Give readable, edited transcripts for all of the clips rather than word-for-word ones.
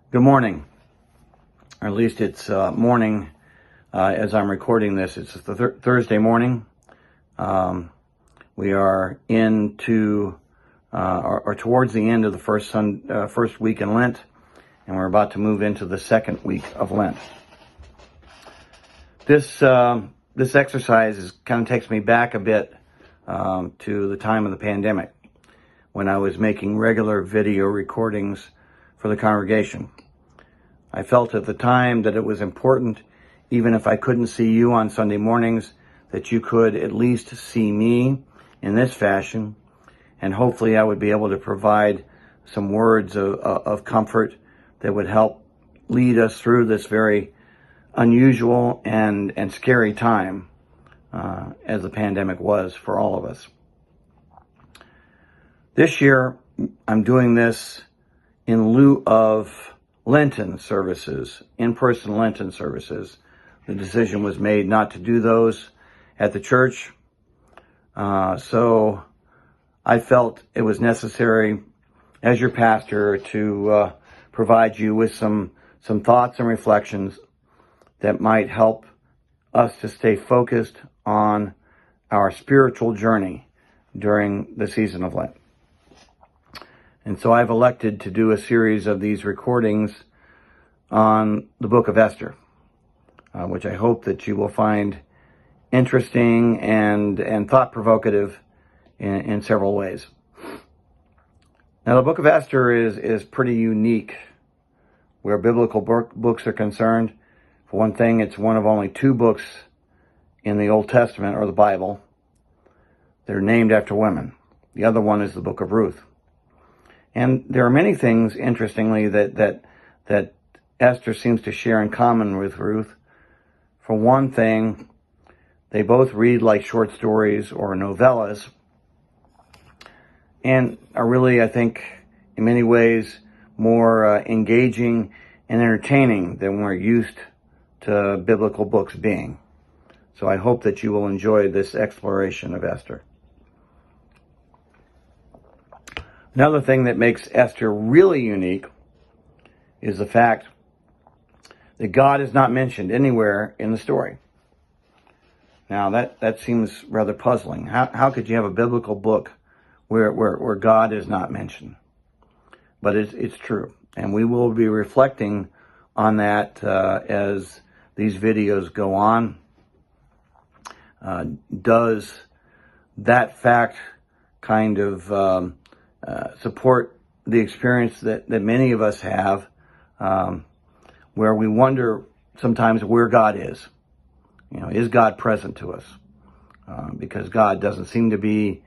Good morning, or at least it's morning as I'm recording this. It's Thursday morning. We are into or towards the end of the first week in Lent, and we're about to move into the second week of Lent. This exercise kind of takes me back a bit to the time of the pandemic, when I was making regular video recordings for the congregation. I felt at the time that it was important, even if I couldn't see you on Sunday mornings, that you could at least see me in this fashion, and hopefully I would be able to provide some words of comfort that would help lead us through this very unusual and scary time as the pandemic was for all of us. This year, I'm doing this in lieu of Lenten services, in-person Lenten services. The decision was made not to do those at the church. So I felt it was necessary as your pastor to provide you with some thoughts and reflections that might help us to stay focused on our spiritual journey during the season of Lent. And so I've elected to do a series of these recordings on the book of Esther, which I hope that you will find interesting and thought-provocative in several ways. Now, the book of Esther is pretty unique where biblical books are concerned. For one thing, it's one of only two books in the Old Testament, or the Bible, that are named after women. The other one is the book of Ruth. And there are many things, interestingly, that Esther seems to share in common with Ruth. For one thing, they both read like short stories or novellas, and are really, I think, in many ways, more engaging and entertaining than we're used to biblical books being. So I hope that you will enjoy this exploration of Esther. Another thing that makes Esther really unique is the fact that God is not mentioned anywhere in the story. Now, that seems rather puzzling. How could you have a biblical book where God is not mentioned? But it's true. And we will be reflecting on that as these videos go on. Does that fact kind of support the experience that many of us have, where we wonder sometimes where God is? Is God present to us? Because God doesn't seem to be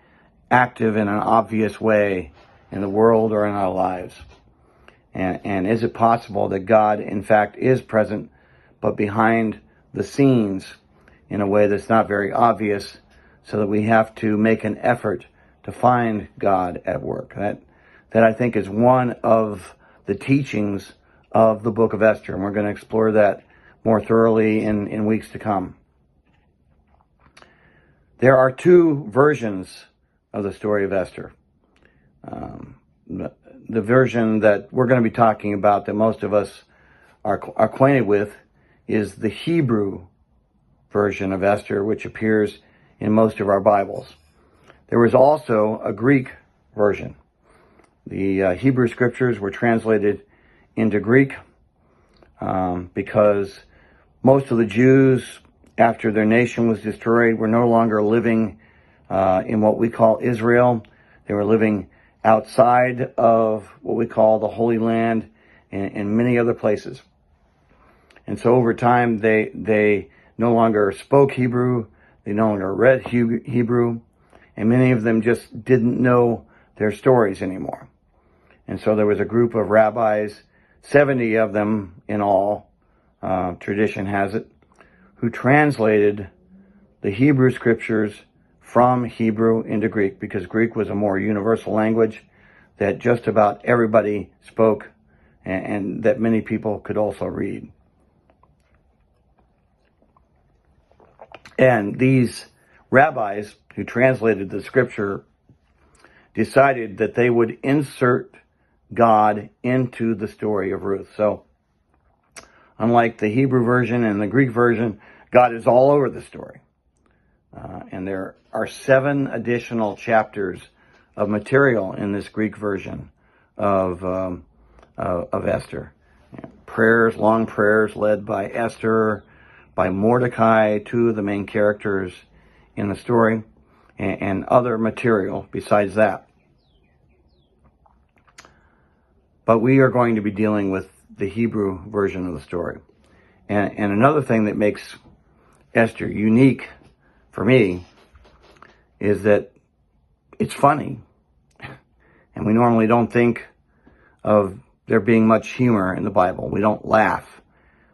active in an obvious way in the world or in our lives. And is it possible that God, in fact, is present, but behind the scenes in a way that's not very obvious, so that we have to make an effort to find God at work? That I think is one of the teachings of the book of Esther, and we're going to explore that more thoroughly in weeks to come. There are two versions of the story of Esther. The version that we're going to be talking about, that most of us are acquainted with, is the Hebrew version of Esther, which appears in most of our Bibles. There was also a Greek version. The Hebrew scriptures were translated into Greek because most of the Jews, after their nation was destroyed, were no longer living in what we call Israel. They were living outside of what we call the Holy Land and many other places. And so over time, they no longer spoke Hebrew, they no longer read Hebrew, and many of them just didn't know their stories anymore. And so there was a group of rabbis, 70 of them in all, tradition has it, who translated the Hebrew scriptures from Hebrew into Greek, because Greek was a more universal language that just about everybody spoke and that many people could also read. And these rabbis who translated the scripture decided that they would insert God into the story of Ruth. So, unlike the Hebrew version and the Greek version, God is all over the story. And there are 7 additional chapters of material in this Greek version of Esther. Prayers, long prayers led by Esther, by Mordecai, 2 of the main characters in the story, and other material besides that. But we are going to be dealing with the Hebrew version of the story. And another thing that makes Esther unique for me is that it's funny. And we normally don't think of there being much humor in the Bible. We don't laugh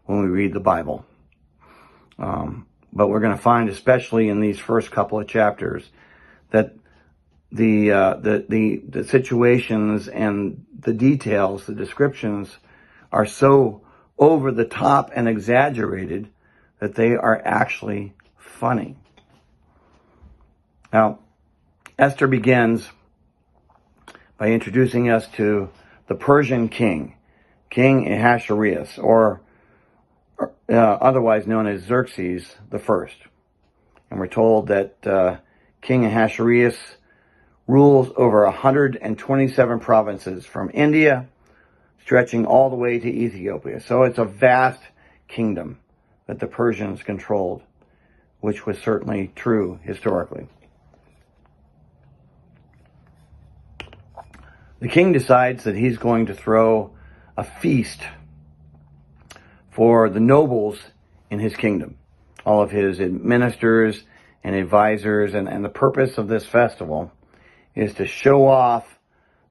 when we read the Bible. But we're going to find, especially in these first couple of chapters, that the situations and the details, the descriptions, are so over the top and exaggerated that they are actually funny. Now, Esther begins by introducing us to the Persian king, King Ahasuerus, or otherwise known as Xerxes the First. And we're told that King Ahasuerus rules over 127 provinces from India, stretching all the way to Ethiopia. So it's a vast kingdom that the Persians controlled, which was certainly true historically. The king decides that he's going to throw a feast for the nobles in his kingdom, all of his ministers and advisors, and the purpose of this festival is to show off